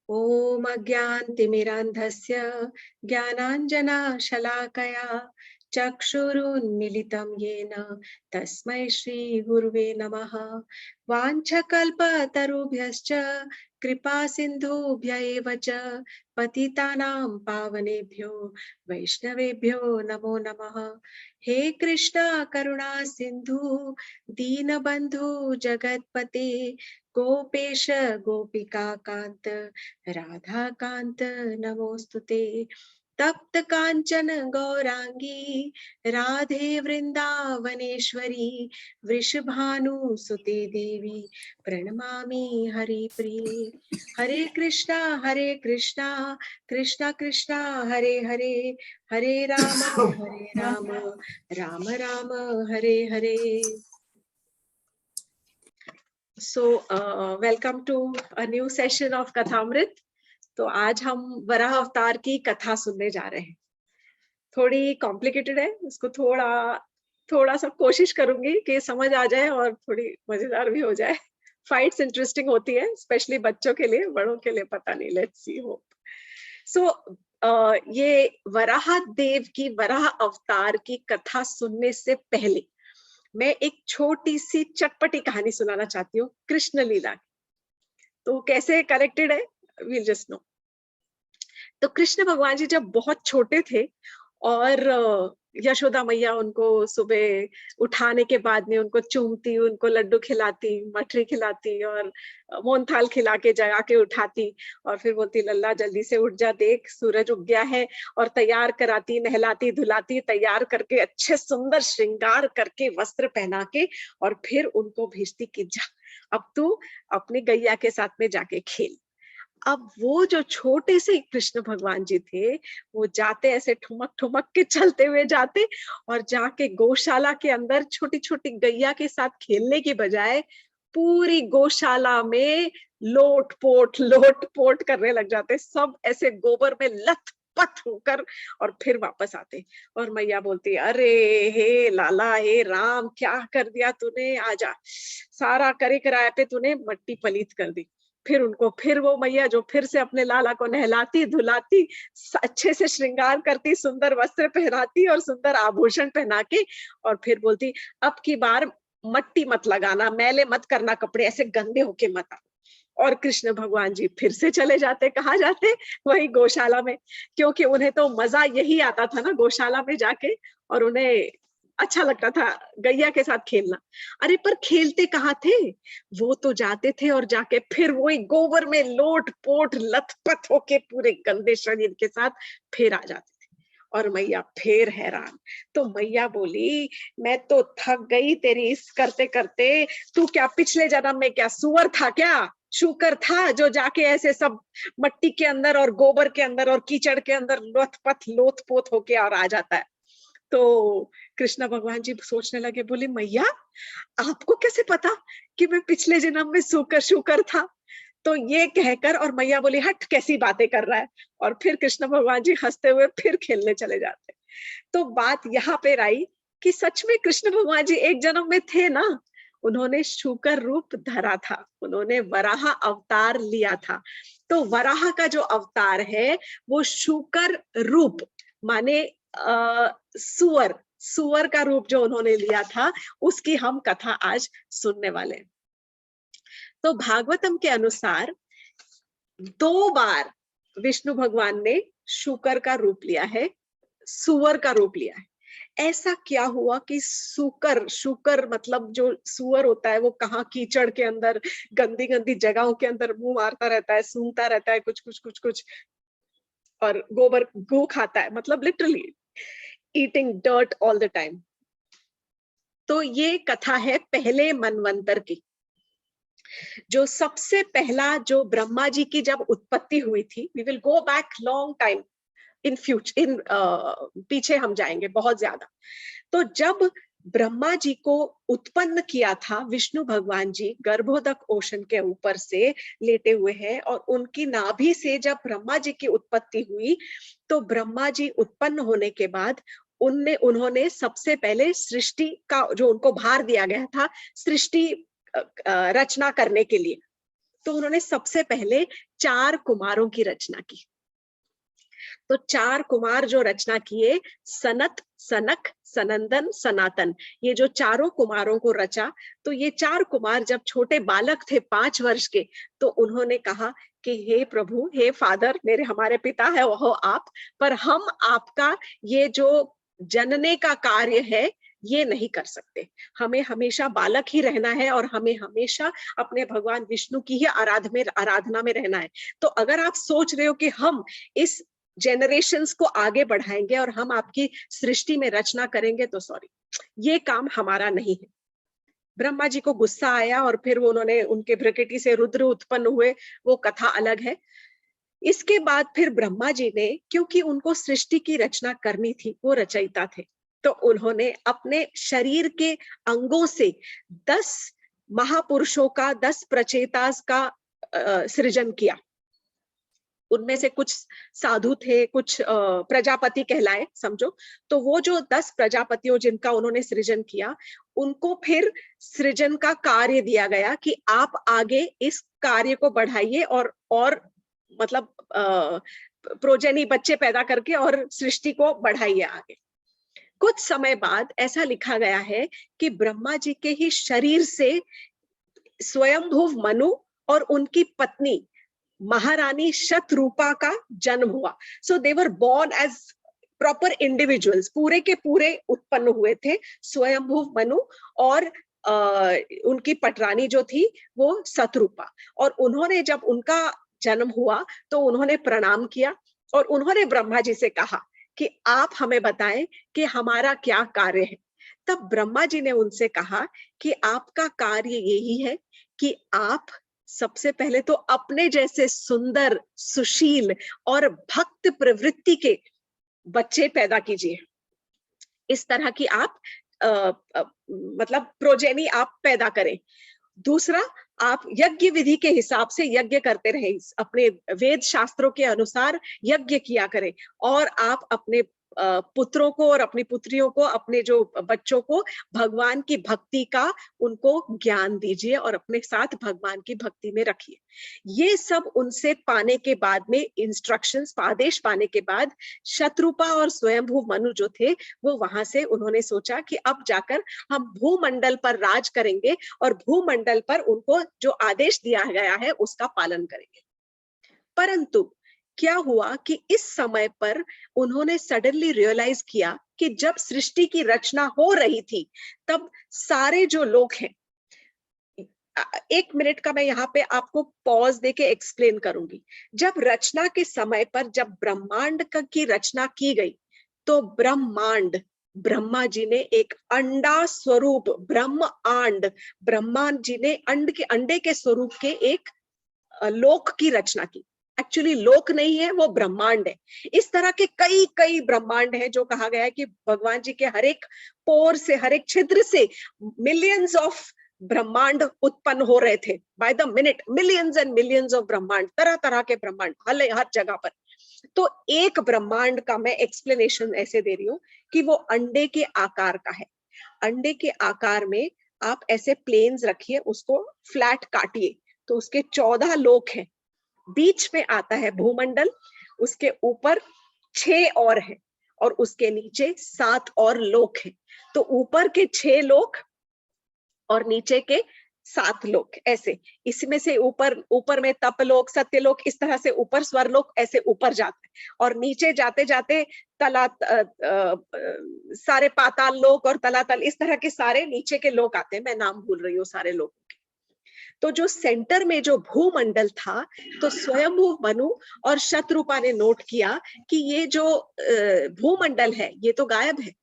ॐ अज्ञानतिमिरान्धस्य ज्ञानाञ्जनशलाकया चक्षुरुन्मीलितं येन तस्मै श्रीगुरुवे नमः। वाञ्छकल्पतरुभ्यश्च कृपासिन्धुभ्य एव च पतितानां पावनेभ्यो वैष्णवेभ्यो नमो नमः। हे कृष्ण करुणा सिन्धु दीनबन्धु जगत्पते गोपेश गोपिका कांत राधा कांत नमोस्तुते। तप्त कांचन गौरांगी राधे वृंदावनेश्वरी वृषभानुसुते देवी प्रणमामि हरिप्रिये। हरे कृष्णा कृष्णा कृष्णा हरे हरे, हरे Ram Ram Ram Hare Hare. So welcome to a new session of कथामृत। तो आज हम वराह अवतार की कथा सुनने जा रहे हैं। थोड़ी कॉम्प्लिकेटेड है, इसको थोड़ा सा कोशिश करूंगी कि समझ आ जाए और थोड़ी मजेदार भी हो जाए। फाइट्स इंटरेस्टिंग होती है, स्पेशली बच्चों के लिए, बड़ों के लिए पता नहीं, लेट्स सी होप। सो ये वराह देव की वराह अवतार की कथा सुनने से पहले मैं एक छोटी सी चटपटी कहानी सुनाना चाहती हूँ कृष्ण लीला की। तो कैसे कनेक्टेड है, वील जस्ट नो। तो कृष्ण भगवान जी जब बहुत छोटे थे और यशोदा मैया उनको सुबह उठाने के बाद में उनको चूमती, उनको लड्डू खिलाती, मठरी खिलाती और मोहनथाल खिला के जगा के उठाती और फिर बोलती लल्ला जल्दी से उठ जा, देख सूरज उग गया है, और तैयार कराती, नहलाती धुलाती, तैयार करके अच्छे सुंदर श्रृंगार करके वस्त्र पहना के और फिर उनको भेजती कि जा अब तू अपनी गैया के साथ में जाके खेल। अब वो जो छोटे से कृष्ण भगवान जी थे, वो जाते ऐसे ठुमक ठुमक के चलते हुए जाते और जाके गौशाला के अंदर छोटी छोटी गैया के साथ खेलने की बजाय पूरी गौशाला में लोट पोट करने लग जाते, सब ऐसे गोबर में लथपथ होकर, और फिर वापस आते। और मैया बोलती अरे हे लाला, हे राम, क्या कर दिया तूने, आजा, सारा करे कराए पे तूने मट्टी पलीत कर दी। फिर वो मैया जो फिर से अपने लाला को नहलाती धुलाती, अच्छे से श्रृंगार करती, सुंदर वस्त्र पहनाती और सुंदर आभूषण पहना के, और फिर बोलती अब की बार मट्टी मत लगाना, मैले मत करना, कपड़े ऐसे गंदे होके मत आ। और कृष्ण भगवान जी फिर से चले जाते, कहाँ जाते, वही गौशाला में, क्योंकि उन्हें तो मजा यही आता था ना गौशाला में जाके, और उन्हें अच्छा लगता था गैया के साथ खेलना। अरे पर खेलते कहाँ थे, वो तो जाते थे और जाके फिर वही गोबर में लोट पोट लथपथ होके पूरे गंदे शरीर के साथ फिर आ जाते थे। और मैया फिर हैरान। तो मैया बोली मैं तो थक गई तेरी इस करते करते, तू क्या पिछले जन्म में क्या सुअर था, क्या शुकर था जो जाके ऐसे सब मट्टी के अंदर और गोबर के अंदर और कीचड़ के अंदर लथपथ लोथ पोत होके और आ जाता है। तो कृष्ण भगवान जी सोचने लगे, बोले मैया आपको कैसे पता कि मैं पिछले जन्म में शुकर था। तो ये कहकर, और मैया बोली हट कैसी बातें कर रहा है, और फिर कृष्ण भगवान जी हंसते हुए फिर खेलने चले जाते। तो बात यहाँ पे आई कि सच में कृष्ण भगवान जी एक जन्म में थे ना, उन्होंने शुकर रूप धरा था, उन्होंने वराह अवतार लिया था। तो वराह का जो अवतार है वो शुकर रूप माने सुअर का रूप जो उन्होंने लिया था, उसकी हम कथा आज सुनने वाले हैं। तो भागवतम के अनुसार 2 बार विष्णु भगवान ने शुकर का रूप लिया है, सुअर का रूप लिया है। ऐसा क्या हुआ कि शुकर मतलब जो सुअर होता है वो कहाँ कीचड़ के अंदर गंदी गंदी जगहों के अंदर मुंह मारता रहता है, सूंघता रहता है कुछ और गोबर गू खाता है, मतलब literally eating dirt all the time. तो ये कथा है पहले मनवंतर की। जो सबसे पहला जो ब्रह्मा जी की जब उत्पत्ति हुई थी, we will go back long time in future, पीछे हम जाएंगे बहुत ज्यादा। तो जब ब्रह्मा जी को उत्पन्न किया था विष्णु भगवान जी गर्भोदक ओशन के ऊपर से लेटे हुए हैं, और उनकी नाभि से जब ब्रह्मा जी की उत्पत्ति हुई, तो ब्रह्मा जी उत्पन्न होने के बाद उन्होंने सबसे पहले सृष्टि का जो उनको भार दिया गया था, सृष्टि रचना करने के लिए, तो उन्होंने सबसे पहले 4 कुमारों की रचना की। तो 4 कुमार जो रचना किए, सनत, सनक, सनंदन, सनातन, ये जो चारों कुमारों को रचा। तो ये 4 कुमार जब छोटे बालक थे 5 वर्ष के, तो उन्होंने कहा कि हे प्रभु, हे फादर, मेरे हमारे पिता है वो आप, पर हम आपका ये जो जनने का कार्य है ये नहीं कर सकते। हमें हमेशा बालक ही रहना है और हमें हमेशा अपने भगवान विष्णु की ही आराधना में रहना है। तो अगर आप सोच रहे हो कि हम इस जनरेशंस को आगे बढ़ाएंगे और हम आपकी सृष्टि में रचना करेंगे, तो सॉरी, ये काम हमारा नहीं है। ब्रह्मा जी को गुस्सा आया और फिर उन्होंने, उनके भ्रकटी से रुद्र उत्पन्न हुए, वो कथा अलग है। इसके बाद फिर ब्रह्मा जी ने, क्योंकि उनको सृष्टि की रचना करनी थी, वो रचयिता थे, तो उन्होंने अपने शरीर के अंगों से 10 महापुरुषों का, 10 प्रचेतास का सृजन किया। उनमें से कुछ साधु थे, कुछ प्रजापति कहलाए, समझो। तो वो जो 10 प्रजापतियों जिनका उन्होंने सृजन किया, उनको फिर सृजन का कार्य दिया गया कि आप आगे इस कार्य को बढ़ाइए और मतलब प्रोजेनी, बच्चे पैदा करके और सृष्टि को बढ़ाइए आगे। कुछ समय बाद ऐसा लिखा गया है कि ब्रह्मा जी के ही शरीर से स्वयंभुव मनु और उनकी पत्नी महारानी शतरूपा का जन्म हुआ। So they were born as proper individuals, पूरे के पूरे उत्पन्न हुए थे, स्वयंभुव मनु और उनकी पटरानी जो थी वो शतरूपा। और उन्होंने, जब उनका जन्म हुआ तो उन्होंने प्रणाम किया और उन्होंने ब्रह्मा जी से कहा कि आप हमें बताएं कि हमारा क्या कार्य है। तब ब्रह्मा जी ने उनसे कहा कि आपका कार्य यही है कि आप सबसे पहले तो अपने जैसे सुंदर, सुशील और भक्त प्रवृत्ति के बच्चे पैदा कीजिए। इस तरह की आप मतलब प्रोजेनी आप पैदा करें। दूसरा, आप यज्ञ विधि के हिसाब से यज्ञ करते रहे, अपने वेद शास्त्रों के अनुसार यज्ञ किया करें, और आप अपने पुत्रों को और अपनी पुत्रियों को, अपने जो बच्चों को भगवान की भक्ति का उनको ज्ञान दीजिए और अपने साथ भगवान की भक्ति में रखिए। ये सब उनसे पाने के बाद में, इंस्ट्रक्शंस, आदेश पाने के बाद, शतरूपा और स्वयंभू मनु जो थे, वो वहां से उन्होंने सोचा कि अब जाकर हम भूमंडल पर राज करेंगे और भूमंडल पर उनको जो आदेश दिया गया है उसका पालन करेंगे। परंतु क्या हुआ कि इस समय पर उन्होंने सडनली रियलाइज किया कि जब सृष्टि की रचना हो रही थी, तब सारे जो लोग हैं, 1 मिनट का मैं यहाँ पे आपको पॉज देके एक्सप्लेन करूंगी। जब रचना के समय पर, जब ब्रह्मांड की रचना की गई, तो ब्रह्मांड, ब्रह्मा जी ने एक अंडा स्वरूप ब्रह्मा जी ने अंडे के स्वरूप के एक लोक की रचना की। एक्चुअली लोक नहीं है, वो ब्रह्मांड है। इस तरह के कई कई ब्रह्मांड है, जो कहा गया है कि भगवान जी के हर एक पोर से, हर एक छिद्र से मिलियंस ऑफ ब्रह्मांड उत्पन्न हो रहे थे। By the minute millions and millions of ब्रह्मांड, तरह तरह के ब्रह्मांड हर जगह पर। तो एक ब्रह्मांड का मैं एक्सप्लेनेशन ऐसे दे रही हूँ कि वो अंडे के आकार का है। अंडे के आकार में आप ऐसे प्लेन्स रखिए, उसको फ्लैट काटिए, तो उसके 14 लोक हैं। बीच में आता है भूमंडल, उसके ऊपर 6 और है और उसके नीचे 7 और लोक हैं। तो ऊपर के 6 लोक और नीचे के 7 लोक, ऐसे इसमें से ऊपर में तपलोक, सत्यलोक, इस तरह से ऊपर स्वरलोक, ऐसे ऊपर जाते हैं और नीचे जाते जाते सारे पाताल लोक और तलातल, इस तरह के सारे नीचे के लोक आते हैं। मैं नाम भूल रही हूँ सारे लोगों के। तो जो सेंटर में जो भूमंडल था, तो स्वयंभू मनु और शतरूपा ने नोट किया कि ये जो भूमंडल है ये तो गायब है,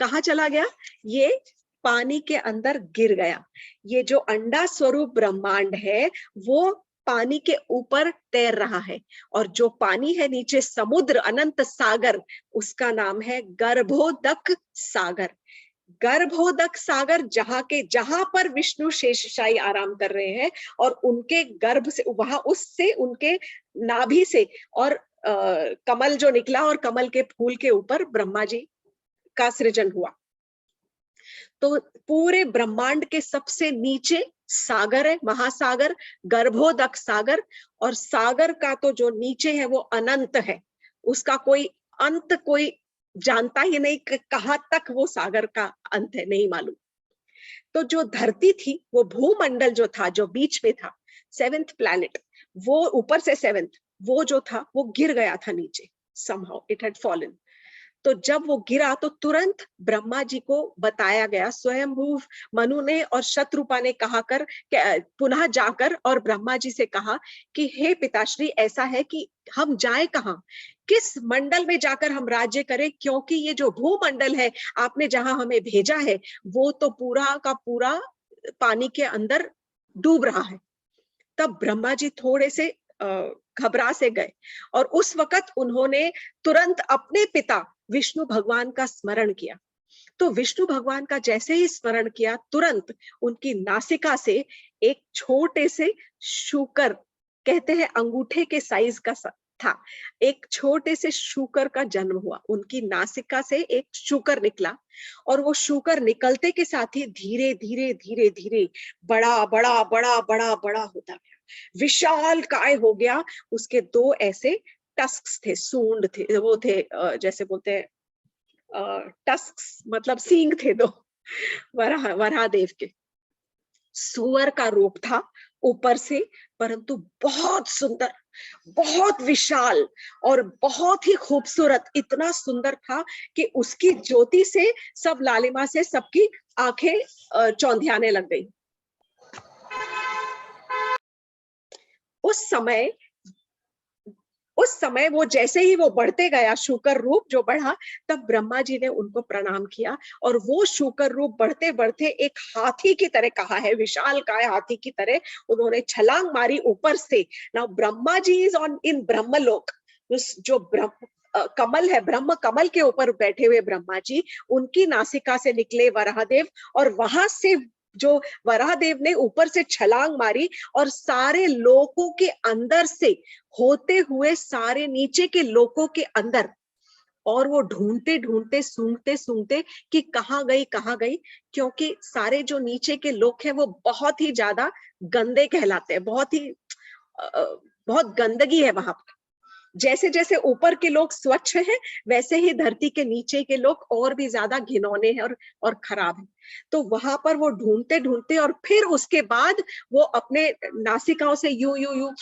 कहाँ चला गया? ये पानी के अंदर गिर गया। ये जो अंडा स्वरूप ब्रह्मांड है वो पानी के ऊपर तैर रहा है, और जो पानी है नीचे, समुद्र, अनंत सागर, उसका नाम है गर्भोदक सागर। गर्भोदक सागर, जहां पर विष्णु शेषशायी आराम कर रहे हैं, और उनके गर्भ से, वहां उससे, उनके नाभि से और कमल जो निकला, और कमल के फूल के ऊपर ब्रह्मा जी का सृजन हुआ। तो पूरे ब्रह्मांड के सबसे नीचे सागर है, महासागर, गर्भोदक सागर, और सागर का तो जो नीचे है वो अनंत है, उसका कोई अंत कोई जानता ही नहीं, कहां तक वो सागर का अंत है नहीं मालूम। तो जो धरती थी, वो भूमंडल जो था, जो बीच में था, 7th प्लैनेट, वो ऊपर से 7th, वो जो था वो गिर गया था नीचे, somehow it had fallen। तो जब वो गिरा तो तुरंत ब्रह्मा जी को बताया गया, स्वयंभू मनु ने और शत्रुपा ने कहा कर पुनः जाकर और ब्रह्मा जी से कहा कि हे पिताश्री, ऐसा है कि हम जाए कहाँ, किस मंडल में जाकर हम राज्य करें, क्योंकि ये जो भूमंडल है आपने जहां हमें भेजा है वो तो पूरा का पूरा पानी के अंदर डूब रहा है। तब ब्रह्मा जी थोड़े से घबरा से गए और उस वक्त उन्होंने तुरंत अपने पिता विष्णु भगवान का स्मरण किया। तो विष्णु भगवान का जैसे ही स्मरण किया, तुरंत उनकी नासिका से एक छोटे से शूकर, कहते हैं अंगूठे के साइज का था, एक छोटे से शूकर का जन्म हुआ। उनकी नासिका से एक शूकर निकला और वो शूकर निकलते के साथ ही धीरे धीरे धीरे धीरे बड़ा बड़ा बड़ा बड़ा बड़ा होता गया, विशाल काय हो गया। उसके 2 ऐसे टस्क्स थे, सूंड थे, वो थे जैसे बोलते हैं टस्क्स, मतलब सींग थे 2 वराहदेव के। सुअर का रूप था ऊपर से, परंतु बहुत सुंदर, बहुत विशाल और बहुत ही खूबसूरत, इतना सुंदर था कि उसकी ज्योति से सब लालिमा से सबकी आंखें चौंधियाने लग गई। उस समय वो जैसे ही वो बढ़ते गया, शूकर रूप जो बढ़ा, तब ब्रह्मा जी ने उनको प्रणाम किया और वो शूकर रूप बढ़ते बढ़ते एक हाथी की तरह, कहा है विशाल काय हाथी की तरह, उन्होंने छलांग मारी ऊपर से। Now Brahma ji is on in Brahmalok, जो कमल है, ब्रह्म कमल के ऊपर बैठे हुए ब्रह्मा जी, उनकी नासिका से निकले वराहदेव, और वहां से जो वराहदेव ने ऊपर से छलांग मारी और सारे लोकों के अंदर से होते हुए सारे नीचे के लोकों के अंदर, और वो ढूंढते ढूंढते सूंघते सूंघते कि कहाँ गई, क्योंकि सारे जो नीचे के लोक हैं वो बहुत ही ज्यादा गंदे कहलाते हैं, बहुत गंदगी है वहां पर। जैसे जैसे ऊपर के लोग स्वच्छ हैं, वैसे ही धरती के नीचे के लोग और भी ज्यादा घिनौने हैं और खराब हैं। तो वहां पर वो ढूंढते ढूंढते और फिर उसके बाद वो अपने नासिकाओं से यू यू यू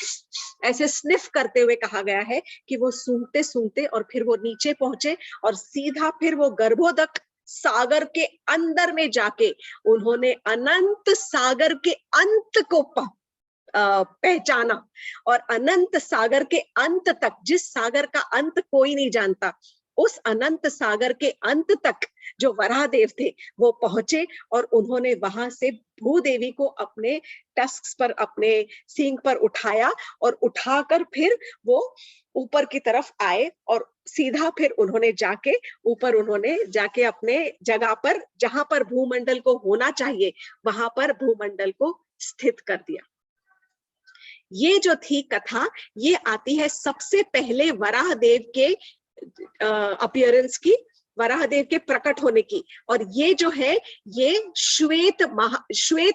ऐसे स्निफ करते हुए, कहा गया है कि वो सूंघते सूंघते और फिर वो नीचे पहुंचे और सीधा फिर वो गर्भोदक सागर के अंदर में जाके उन्होंने अनंत सागर के अंत को पहचाना। और अनंत सागर के अंत तक, जिस सागर का अंत कोई नहीं जानता, उस अनंत सागर के अंत तक जो वराहदेव थे वो पहुंचे और उन्होंने वहां से भूदेवी को अपने टस्क्स पर, अपने सींग पर उठाया और उठाकर फिर वो ऊपर की तरफ आए और सीधा फिर उन्होंने जाके अपने जगह पर, जहां पर भूमंडल को होना चाहिए, वहां पर भूमंडल को स्थित कर दिया। ये जो थी कथा, ये आती है सबसे पहले वराहदेव के अपीयरेंस की, वराहदेव के प्रकट होने की। और ये जो है, ये श्वेत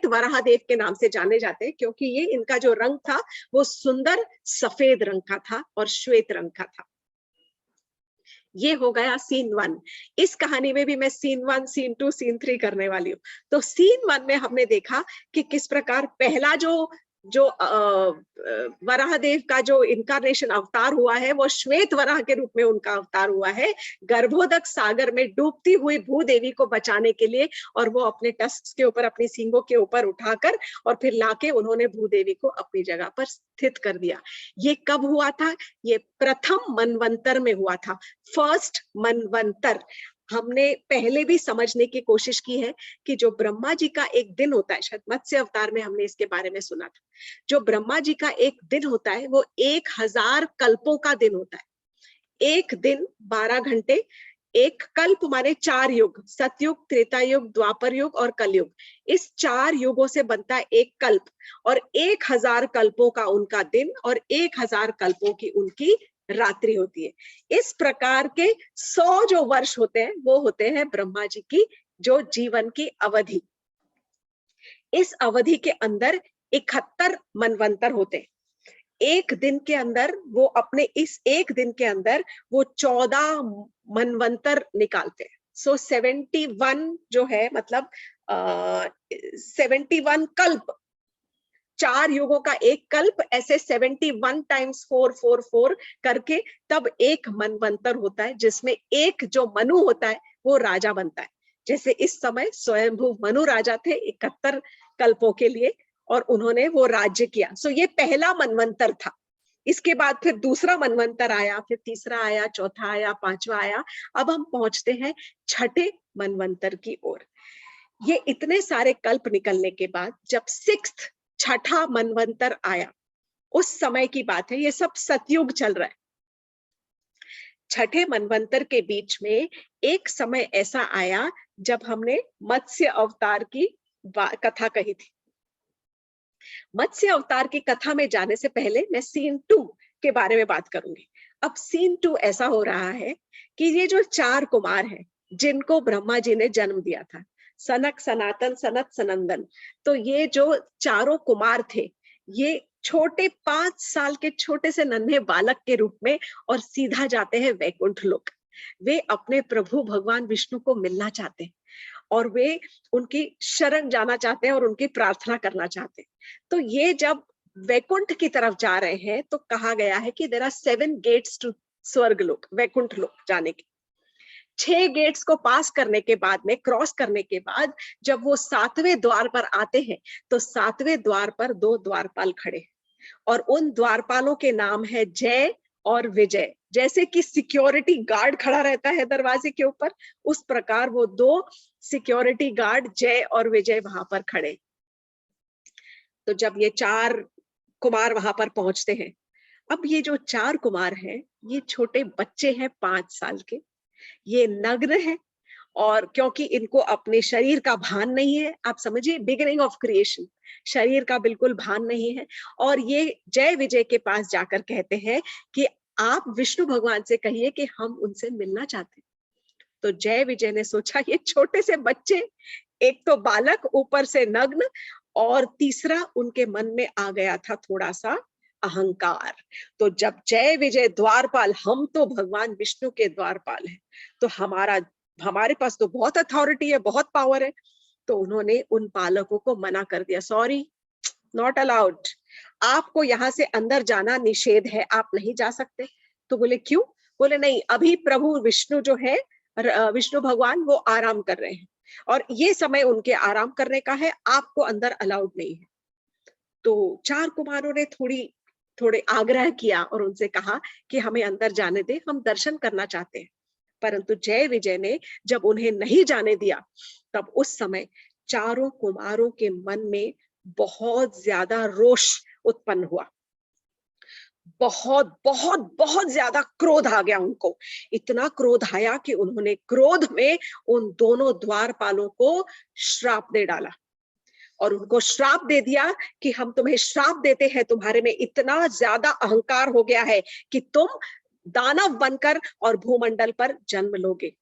वराहदेव के नाम से जाने जाते हैं, क्योंकि ये इनका जो रंग था वो सुंदर सफेद रंग का था और श्वेत रंग का था। ये हो गया सीन 1। इस कहानी में भी मैं सीन 1, सीन 2, सीन 3 करने वाली हूँ। तो सीन 1 में हमने देखा कि किस प्रकार पहला जो वराहदेव का जो इनकारनेशन अवतार हुआ है, वो श्वेत वराह के रूप में उनका अवतार हुआ है, गर्भोदक सागर में डूबती हुई भूदेवी को बचाने के लिए। और वो अपने टस्क के ऊपर, अपनी सींगों के ऊपर उठाकर और फिर लाके उन्होंने भूदेवी को अपनी जगह पर स्थित कर दिया। ये कब हुआ था? ये प्रथम मनवंतर में हुआ था, फर्स्ट मनवंतर। हमने पहले भी समझने की कोशिश की है कि जो ब्रह्मा जी का एक दिन होता है, शायद मत्स्य अवतार में हमने इसके बारे में सुना था, जो ब्रह्मा जी का एक दिन होता है वो 1000 कल्पों का दिन होता है। एक दिन 12 घंटे, एक कल्प माने 4 युग, सतयुग, त्रेता युग, द्वापर युग और कलयुग। इस 4 युगों से बनता है एक कल्प, और 1000 कल्पों का उनका दिन और 1000 कल्पों की उनकी रात्रि होती है। इस प्रकार के 100 जो वर्ष होते हैं वो होते हैं ब्रह्मा जी की जो जीवन की अवधि। इस अवधि के अंदर 71 मनवंतर होते। एक दिन के अंदर वो अपने इस एक दिन के अंदर वो 14 मनवंतर निकालते हैं। सो 71 जो है मतलब 71 कल्प, 4 युगों का एक कल्प, ऐसे 71 टाइम्स 444 करके तब एक मनवंतर होता है, जिसमें एक जो मनु होता है वो राजा बनता है। जैसे इस समय स्वयंभू मनु राजा थे 71 कल्पों के लिए, और उन्होंने वो राज्य किया। सो ये पहला मनवंतर था। इसके बाद फिर दूसरा मनवंतर आया, फिर तीसरा आया, चौथा आया, पांचवा आया। अब हम पहुंचते हैं छठे मनवंतर की ओर। ये इतने सारे कल्प निकलने के बाद जब सिक्स्थ, छठा मनवंतर आया, उस समय की बात है, ये सब सतयुग चल रहा है। छठे मनवंतर के बीच में एक समय ऐसा आया जब हमने मत्स्य अवतार की कथा कही थी। मत्स्य अवतार की कथा में जाने से पहले मैं सीन 2 के बारे में बात करूंगी। अब सीन 2 ऐसा हो रहा है कि ये जो 4 कुमार हैं जिनको ब्रह्मा जी ने जन्म दिया था, सनक, सनातन, सनत, सनंदन, तो ये जो चारों कुमार थे, ये छोटे 5 साल के छोटे से नन्हे बालक के रूप में और सीधा जाते हैं वैकुंठ लोक। वे अपने प्रभु भगवान विष्णु को मिलना चाहते हैं और वे उनकी शरण जाना चाहते हैं और उनकी प्रार्थना करना चाहते हैं। तो ये जब वैकुंठ की तरफ जा रहे हैं तो कहा गया है कि देयर आर 7 गेट्स टू स्वर्ग लोक, वैकुंठ लोक जाने के। 6 गेट्स को पास करने के बाद में, क्रॉस करने के बाद जब वो 7वें द्वार पर आते हैं तो 7वें द्वार पर 2 द्वारपाल खड़े हैं और उन द्वारपालों के नाम है जय और विजय। जैसे कि सिक्योरिटी गार्ड खड़ा रहता है दरवाजे के ऊपर, उस प्रकार वो 2 सिक्योरिटी गार्ड जय और विजय वहां पर खड़े। तो जब ये 4 कुमार वहां पर पहुंचते हैं, अब ये जो 4 कुमार हैं, ये छोटे बच्चे हैं 5 साल के, ये नग्न है और क्योंकि इनको अपने शरीर का भान नहीं है, आप समझिए बिगिनिंग ऑफ क्रिएशन, शरीर का बिल्कुल भान नहीं है। और ये जय विजय के पास जाकर कहते हैं कि आप विष्णु भगवान से कहिए कि हम उनसे मिलना चाहते हैं। तो जय विजय ने सोचा ये छोटे से बच्चे, एक तो बालक, ऊपर से नग्न, और तीसरा उनके मन में आ गया था थोड़ा सा अहंकार। तो जब जय विजय द्वारपाल, हम तो भगवान विष्णु के द्वारपाल हैं, तो हमारे पास तो बहुत अथॉरिटी है, बहुत पावर है। तो उन्होंने उन पालकों को मना कर दिया, सॉरी, नॉट अलाउड, आपको यहाँ से अंदर जाना निषेध है, आप नहीं जा सकते। तो बोले क्यों? बोले नहीं, अभी प्रभु विष्णु जो है, विष्णु भगवान, वो आराम कर रहे हैं और ये समय उनके आराम करने का है, आपको अंदर अलाउड नहीं है। तो 4 कुमारों ने थोड़े आग्रह किया और उनसे कहा कि हमें अंदर जाने दे, हम दर्शन करना चाहते हैं। परंतु जय विजय ने जब उन्हें नहीं जाने दिया, तब उस समय चारों कुमारों के मन में बहुत ज्यादा रोष उत्पन्न हुआ। बहुत बहुत बहुत ज्यादा क्रोध आ गया उनको। इतना क्रोध आया कि उन्होंने क्रोध में उन दोनों द्वारपालों को श्राप दे डाला और उनको श्राप दे दिया कि हम तुम्हें श्राप देते हैं, तुम्हारे में इतना ज्यादा अहंकार हो गया है कि तुम दानव बनकर और भूमंडल पर जन्म लोगे।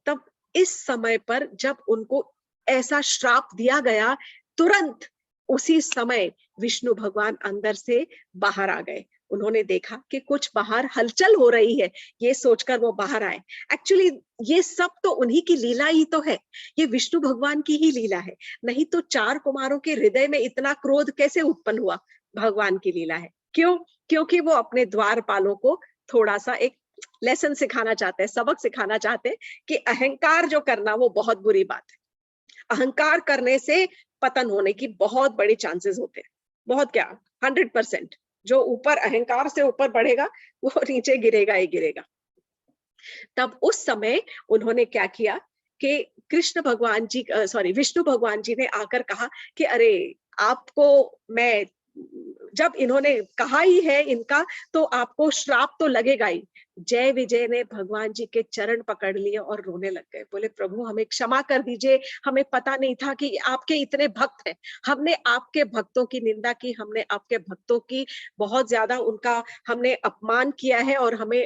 तब इस समय पर जब उनको ऐसा श्राप दिया गया, तुरंत उसी समय विष्णु भगवान अंदर से बाहर आ गए। उन्होंने देखा कि कुछ बाहर हलचल हो रही है, ये सोचकर वो बाहर आए। एक्चुअली ये सब तो उन्हीं की लीला ही तो है, ये विष्णु भगवान की ही लीला है, नहीं तो 4 कुमारों के हृदय में इतना क्रोध कैसे उत्पन्न हुआ? भगवान की लीला है। क्यों? क्योंकि वो अपने द्वारपालों को थोड़ा सा एक लेसन सिखाना चाहते हैं, सबक सिखाना चाहते हैं कि अहंकार जो करना वो बहुत बुरी बात है। अहंकार करने से पतन होने की बहुत बड़ी चांसेस होते हैं, बहुत क्या, 100%। जो ऊपर अहंकार से ऊपर बढ़ेगा वो नीचे गिरेगा ही गिरेगा। तब उस समय उन्होंने क्या किया कि कृष्ण भगवान जी, सॉरी, विष्णु भगवान जी ने आकर कहा कि अरे आपको मैं, जब इन्होंने कहा ही है इनका, तो आपको श्राप तो लगेगा ही। जय विजय ने भगवान जी के चरण पकड़ लिए और रोने लग गए। बोले प्रभु हमें क्षमा कर दीजिए, हमें पता नहीं था कि आपके इतने भक्त हैं, हमने आपके भक्तों की निंदा की, हमने आपके भक्तों की बहुत ज्यादा उनका हमने अपमान किया है और हमें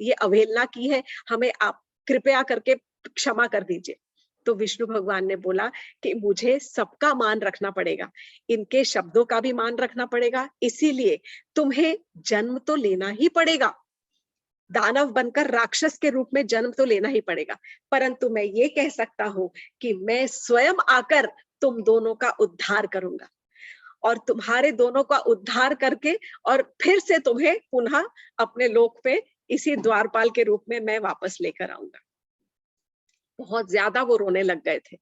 ये अवहेलना की है, हमें आप कृपया करके क्षमा कर दीजिए। तो विष्णु भगवान ने बोला कि मुझे सबका मान रखना पड़ेगा, इनके शब्दों का भी मान रखना पड़ेगा, इसीलिए तुम्हें जन्म तो लेना ही पड़ेगा, दानव बनकर राक्षस के रूप में जन्म तो लेना ही पड़ेगा, परंतु मैं ये कह सकता हूं कि मैं स्वयं आकर तुम दोनों का उद्धार करूंगा और तुम्हारे दोनों का उद्धार करके और फिर से तुम्हें पुनः अपने लोक पे इसी द्वारपाल के रूप में मैं वापस लेकर आऊंगा। बहुत ज्यादा वो रोने लग गए थे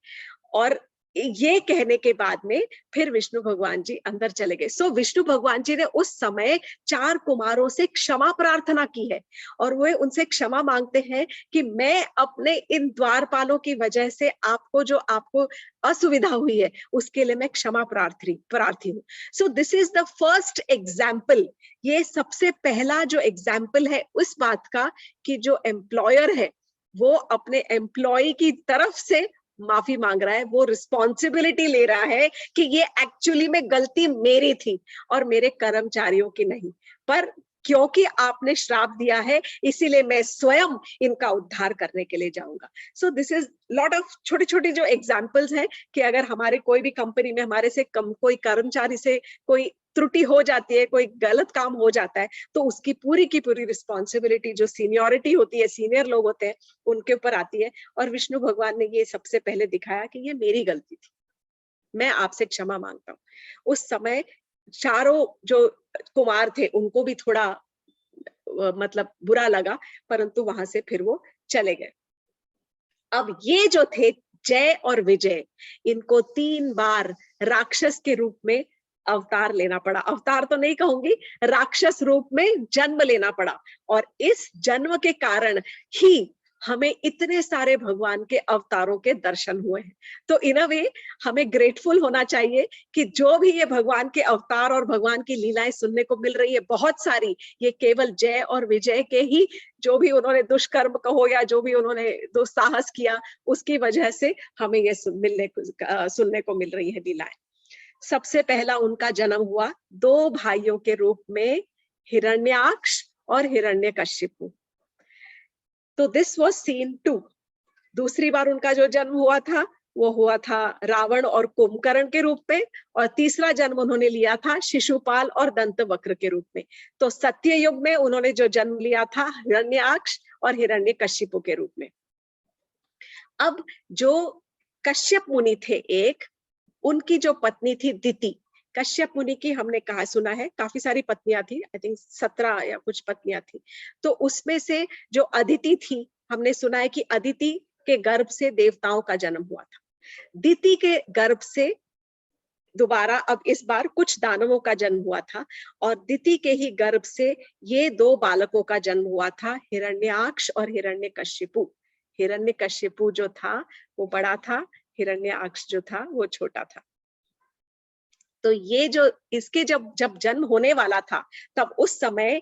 और ये कहने के बाद में फिर विष्णु भगवान जी अंदर चले गए। सो विष्णु भगवान जी ने उस समय 4 कुमारों से क्षमा प्रार्थना की है और वे उनसे क्षमा मांगते हैं कि मैं अपने इन द्वारपालों की वजह से आपको असुविधा हुई है उसके लिए मैं क्षमा प्रार्थी हूँ। So this is the first example, ये सबसे पहला जो एग्जाम्पल है उस बात का कि जो एम्प्लॉयर है वो अपने एम्प्लॉय की तरफ से माफी मांग रहा है, वो रिस्पॉन्सिबिलिटी ले रहा है कि ये एक्चुअली में गलती मेरी थी और मेरे कर्मचारियों की नहीं, पर क्योंकि आपने श्राप दिया है इसीलिए मैं स्वयं इनका उद्धार करने के लिए जाऊंगा। So this is lot of छोटी छोटी जो एग्जाम्पल्स हैं कि अगर हमारे कोई भी कंपनी में हमारे से कोई कर्मचारी से कोई त्रुटि हो जाती है, कोई गलत काम हो जाता है, तो उसकी पूरी की पूरी रिस्पॉन्सिबिलिटी जो सीनियरिटी होती है, सीनियर लोग होते हैं, उनके ऊपर आती है। और विष्णु भगवान ने ये सबसे पहले दिखाया कि ये मेरी गलती थी, मैं आपसे क्षमा मांगता हूँ। उस समय चारों जो कुमार थे उनको भी थोड़ा मतलब बुरा लगा, परंतु वहां से फिर वो चले गए। अब ये जो थे जय और विजय, इनको 3 बार राक्षस के रूप में अवतार लेना पड़ा, अवतार तो नहीं कहूंगी, राक्षस रूप में जन्म लेना पड़ा और इस जन्म के कारण ही हमें इतने सारे भगवान के अवतारों के दर्शन हुए हैं। तो इन अ वे हमें ग्रेटफुल होना चाहिए कि जो भी ये भगवान के अवतार और भगवान की लीलाएं सुनने को मिल रही है बहुत सारी, ये केवल जय और विजय के ही, जो भी उन्होंने दुष्कर्म कहो या जो भी उन्होंने दुस्साहस किया उसकी वजह से हमें ये सुनने को मिल रही है लीलाएं। सबसे पहला उनका जन्म हुआ 2 भाइयों के रूप में, हिरण्याक्ष और हिरण्यकशिपु। तो दिस वाज सीन 2। दूसरी बार उनका जो जन्म हुआ था वो हुआ था रावण और कुंभकर्ण के रूप में और तीसरा जन्म उन्होंने लिया था शिशुपाल और दंतवक्र के रूप में। तो सत्य युग में उन्होंने जो जन्म लिया था हिरण्याक्ष और हिरण्यकशिपु के रूप में। अब जो कश्यप मुनि थे एक, उनकी जो पत्नी थी दिति, कश्यप मुनि की हमने कहा सुना है काफी सारी पत्नियां थी, आई थिंक 17 या कुछ पत्नियां थी। तो उसमें से जो अदिति थी, हमने सुना है कि अदिति के गर्भ से देवताओं का जन्म हुआ था। दिति के गर्भ से दोबारा अब इस बार कुछ दानवों का जन्म हुआ था और दिति के ही गर्भ से ये 2 बालकों का जन्म हुआ था, हिरण्याक्ष और हिरण्यकशिपु। हिरण्यकशिपु जो था वो बड़ा था, हिरण्याक्ष जो था वो छोटा था। तो ये जो इसके जब जन्म होने वाला था तब उस समय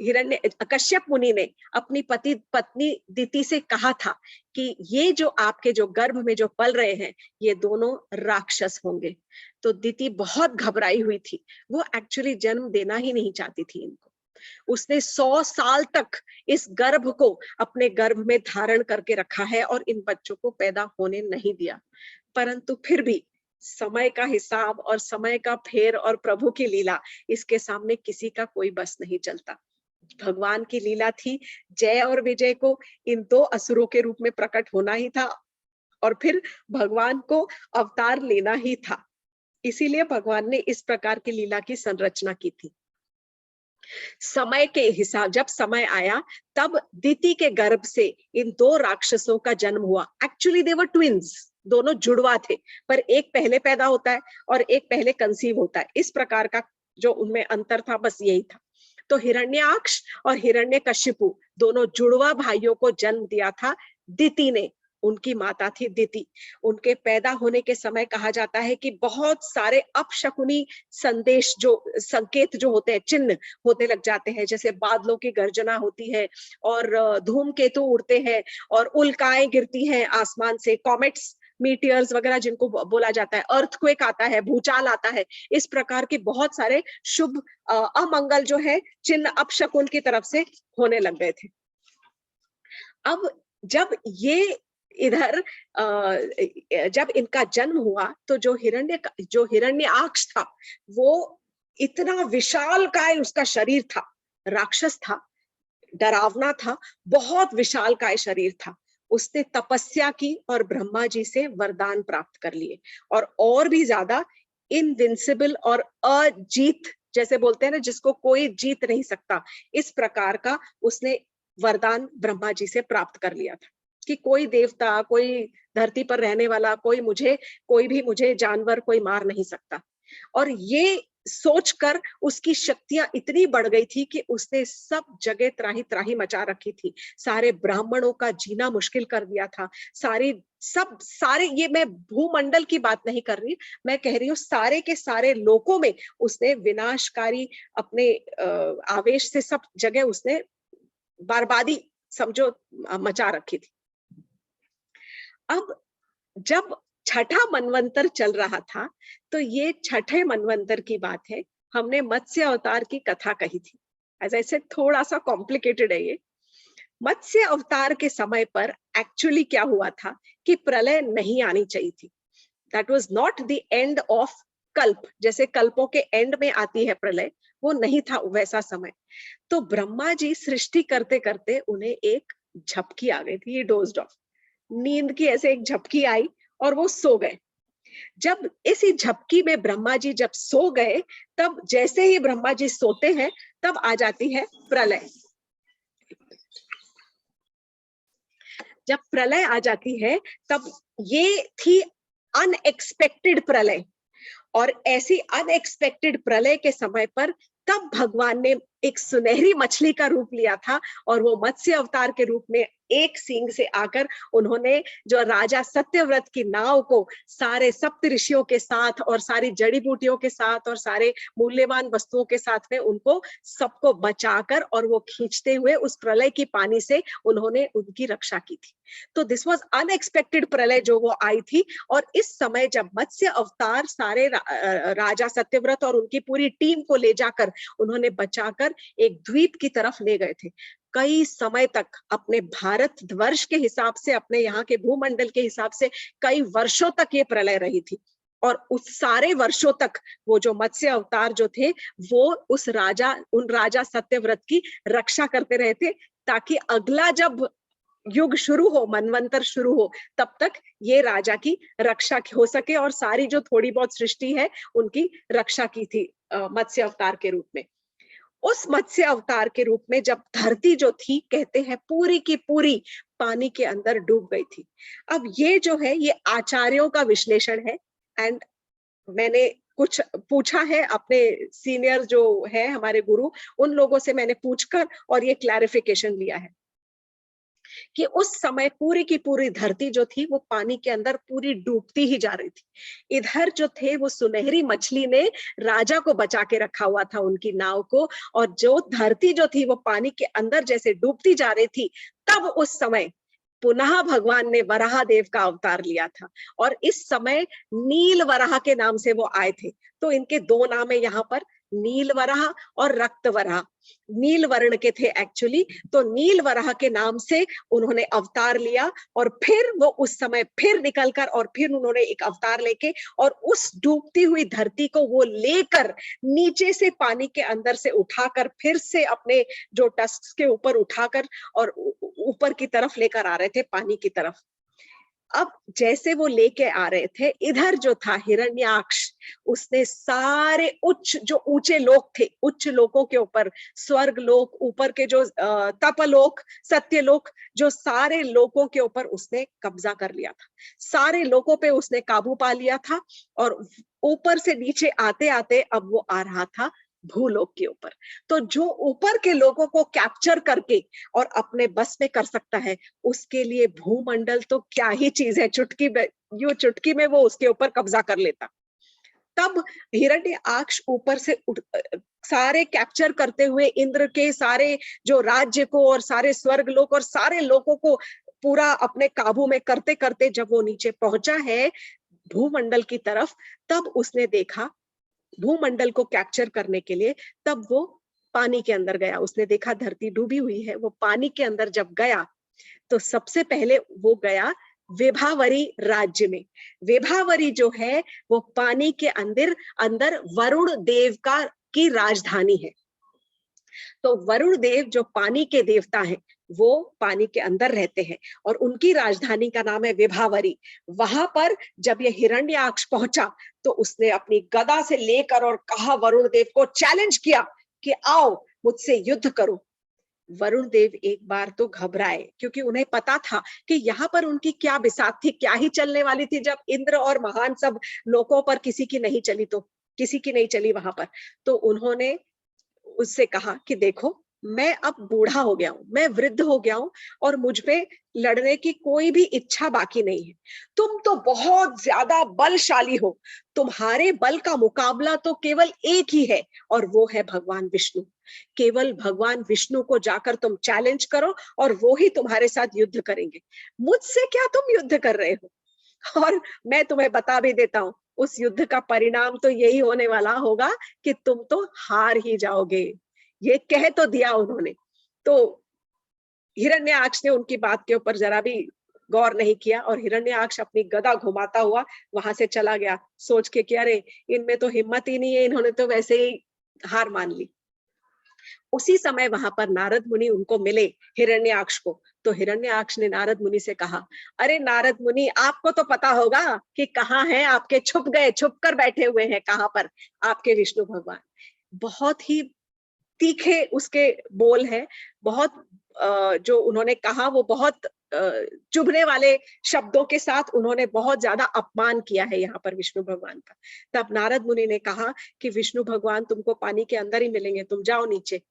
कश्यप मुनि ने अपनी पत्नी दिति से कहा था कि ये जो आपके जो गर्भ में जो पल रहे हैं ये दोनों राक्षस होंगे। तो दिति बहुत घबराई हुई थी, वो एक्चुअली जन्म देना ही नहीं चाहती थी इनको। उसने 100 साल तक इस गर्भ को अपने गर्भ में धारण करके रखा है और इन बच्चों को पैदा होने नहीं दिया, परंतु फिर भी समय का हिसाब और समय का फेर और प्रभु की लीला, इसके सामने किसी का कोई बस नहीं चलता। भगवान की लीला थी, जय और विजय को इन 2 असुरों के रूप में प्रकट होना ही था और फिर भगवान को अवतार लेना ही था। इसीलिए भगवान ने इस प्रकार की लीला की संरचना की थी। समय के हिसाब जब समय आया तब दिति के गर्भ से इन 2 राक्षसों का जन्म हुआ। एक्चुअली दे वर ट्विंस, दोनों जुड़वा थे, पर एक पहले पैदा होता है और एक पहले कंसीव होता है। इस प्रकार का जो उनमें अंतर था बस यही था। तो हिरण्याक्ष और हिरण्यकशिपु दोनों जुड़वा भाइयों को जन्म दिया था दिति ने, उनकी माता थी दिति। उनके पैदा होने के समय कहा जाता है कि बहुत सारे अपशकुनी संदेश जो संकेत जो होते हैं, चिन्ह होने लग जाते हैं, जैसे बादलों की गर्जना होती है और धूमकेतु उड़ते हैं और उल्काएं गिरती हैं आसमान से, कॉमेट्स मीटियर्स वगैरह जिनको बोला जाता है, अर्थक्वेक आता है, भूचाल आता है। इस प्रकार के बहुत सारे शुभ अमंगल जो है चिन्ह अपशकुन की तरफ से होने लग गए थे। अब जब ये इधर जब इनका जन्म हुआ तो जो हिरण्याक्ष था वो इतना विशाल काय उसका शरीर था, राक्षस था, डरावना था, बहुत विशाल काय शरीर था। उसने तपस्या की और ब्रह्मा जी से वरदान प्राप्त कर लिए और भी ज्यादा इनविंसिबल और अजीत, जैसे बोलते हैं ना जिसको कोई जीत नहीं सकता, इस प्रकार का उसने वरदान ब्रह्मा जी से प्राप्त कर लिया था कि कोई देवता, कोई धरती पर रहने वाला, कोई भी मुझे जानवर कोई मार नहीं सकता। और ये सोचकर उसकी शक्तियां इतनी बढ़ गई थी कि उसने सब जगह त्राही त्राही मचा रखी थी, सारे ब्राह्मणों का जीना मुश्किल कर दिया था। सारे ये मैं भूमंडल की बात नहीं कर रही, मैं कह रही हूँ सारे के सारे लोकों में उसने विनाशकारी अपने आवेश से सब जगह उसने बर्बादी समझो मचा रखी थी। अब जब छठा मनवंतर चल रहा था तो ये छठे मनवंतर की बात है, हमने मत्स्य अवतार की कथा कही थी। एज आई सेड थोड़ा सा कॉम्प्लिकेटेड है ये। मत्स्य अवतार के समय पर एक्चुअली क्या हुआ था कि प्रलय नहीं आनी चाहिए थी। That was not the end of कल्प, जैसे कल्पों के एंड में आती है प्रलय, वो नहीं था वैसा समय। तो ब्रह्मा जी सृष्टि करते करते उन्हें एक झपकी आ गई थी, ये डोज्ड ऑफ, नींद की ऐसे एक झपकी आई और वो सो गए। जब इसी झपकी में ब्रह्मा जी जब सो गए, तब जैसे ही ब्रह्मा जी सोते हैं तब आ जाती है प्रलय। जब प्रलय आ जाती है तब ये थी अनएक्सपेक्टेड प्रलय, और ऐसी अनएक्सपेक्टेड प्रलय के समय पर तब भगवान ने एक सुनहरी मछली का रूप लिया था और वो मत्स्य अवतार के रूप में एक सींग से आकर उन्होंने जो राजा सत्यव्रत की नाव को सारे सप्त ऋषियों के साथ और सारी जड़ी बूटियों के साथ और सारे मूल्यवान वस्तुओं के साथ में उनको सबको बचाकर और वो खींचते हुए उस प्रलय की पानी से उन्होंने उनकी रक्षा की थी। तो दिस वाज अनएक्सपेक्टेड प्रलय जो वो आई थी। और इस समय जब मत्स्य अवतार सारे राजा सत्यव्रत और उनकी पूरी टीम को ले जाकर उन्होंने बचाकर एक द्वीप की तरफ ले गए थे, कई समय तक अपने भारत वर्ष के हिसाब से, अपने यहाँ के भूमंडल के हिसाब से कई वर्षों तक ये प्रलय रही थी। और उस सारे वर्षों तक वो जो मत्स्य अवतार जो थे वो उन राजा सत्यव्रत की रक्षा करते रहे थे, ताकि अगला जब युग शुरू हो, मनवंतर शुरू हो, तब तक ये राजा की रक्षा हो सके और सारी जो थोड़ी बहुत सृष्टि है उनकी रक्षा की थी मत्स्य अवतार के रूप में। उस मत्स्य अवतार के रूप में जब धरती जो थी कहते हैं पूरी की पूरी पानी के अंदर डूब गई थी। अब ये जो है ये आचार्यों का विश्लेषण है, एंड मैंने कुछ पूछा है अपने सीनियर जो है हमारे गुरु, उन लोगों से मैंने पूछकर और ये क्लैरिफिकेशन लिया है कि उस समय पूरी की पूरी धरती जो थी वो पानी के अंदर पूरी डूबती ही जा रही थी। इधर जो थे वो सुनहरी मछली ने राजा को बचा के रखा हुआ था, उनकी नाव को, और जो धरती जो थी वो पानी के अंदर जैसे डूबती जा रही थी, तब उस समय पुनः भगवान ने वराह देव का अवतार लिया था। और इस समय नील वराह के नाम से वो आए थे। तो इनके दो नाम है यहाँ पर, नील वराह और रक्त वराह। नील वर्ण के थे एक्चुअली, तो नील वराह के नाम से उन्होंने अवतार लिया और फिर वो उस समय फिर निकलकर और फिर उन्होंने एक अवतार लेके और उस डूबती हुई धरती को वो लेकर नीचे से पानी के अंदर से उठाकर फिर से अपने जो टस्क के ऊपर उठाकर और ऊपर की तरफ लेकर आ रहे थे, पानी की तरफ। अब जैसे वो लेके आ रहे थे, इधर जो था हिरण्याक्ष, उसने सारे जो ऊंचे लोक थे, उच्च लोकों के ऊपर, स्वर्ग लोक, ऊपर के जो तपलोक, सत्यलोक, जो सारे लोकों के ऊपर उसने कब्जा कर लिया था। सारे लोकों पे उसने काबू पा लिया था और ऊपर से नीचे आते आते अब वो आ रहा था भूलोक के ऊपर। तो जो ऊपर के लोगों को कैप्चर करके और अपने बस में कर सकता है, उसके लिए भूमंडल तो क्या ही चीज है, चुटकी में वो उसके ऊपर कब्जा कर लेता। तब हिरण्याक्ष ऊपर से सारे कैप्चर करते हुए इंद्र के सारे जो राज्य को और सारे स्वर्ग लोक और सारे लोगों को पूरा अपने काबू में करते करते जब वो नीचे पहुंचा है भूमंडल की तरफ, तब उसने देखा भूमंडल को कैप्चर करने के लिए, तब वो पानी के अंदर गया। उसने देखा धरती डूबी हुई है, वो पानी के अंदर जब गया तो सबसे पहले वो गया विभावरी राज्य में। विभावरी जो है वो पानी के अंदर अंदर वरुण देव की राजधानी है। तो वरुण देव जो पानी के देवता हैं, वो पानी के अंदर रहते हैं और उनकी राजधानी का नाम है विभावरी। वहां पर जब ये हिरण्याक्ष पहुंचा तो उसने अपनी गदा से लेकर और कहा, वरुण देव को चैलेंज किया कि आओ मुझसे युद्ध करो। वरुण देव एक बार तो घबराए, क्योंकि उन्हें पता था कि यहाँ पर उनकी क्या बिसात थी, क्या ही चलने वाली थी। जब इंद्र और महान सब लोगों पर किसी की नहीं चली तो किसी की नहीं चली वहां पर। तो उन्होंने उससे कहा कि देखो, मैं अब बूढ़ा हो गया हूं, मैं वृद्ध हो गया हूं और मुझ पे लड़ने की कोई भी इच्छा बाकी नहीं है। तुम तो बहुत ज्यादा बलशाली हो, तुम्हारे बल का मुकाबला तो केवल एक ही है और वो है भगवान विष्णु। केवल भगवान विष्णु को जाकर तुम चैलेंज करो और वो ही तुम्हारे साथ युद्ध करेंगे। मुझसे क्या तुम युद्ध कर रहे हो? और मैं तुम्हें बता भी देता हूं, उस युद्ध का परिणाम तो यही होने वाला होगा कि तुम तो हार ही जाओगे। ये कह तो दिया उन्होंने। तो हिरण्याक्ष ने उनकी बात के ऊपर जरा भी गौर नहीं किया और हिरण्याक्ष अपनी गदा घुमाता हुआ वहां से चला गया, सोच के कि अरे इनमें तो हिम्मत ही नहीं है, इन्होंने तो वैसे ही हार मान ली। उसी समय वहां पर नारद मुनि उनको मिले, हिरण्याक्ष को। तो हिरण्याक्ष ने नारद मुनि से कहा, अरे नारद मुनि, आपको तो पता होगा कि कहाँ है आपके, छुप गए, छुप कर बैठे हुए हैं कहाँ पर आपके विष्णु भगवान। बहुत ही तीखे उसके बोल है, बहुत जो उन्होंने कहा वो बहुत चुभने वाले शब्दों के साथ उन्होंने बहुत ज्यादा अपमान किया है यहाँ पर विष्णु भगवान का। तब नारद मुनि ने कहा कि विष्णु भगवान तुमको पानी के अंदर ही मिलेंगे, तुम जाओ नीचे।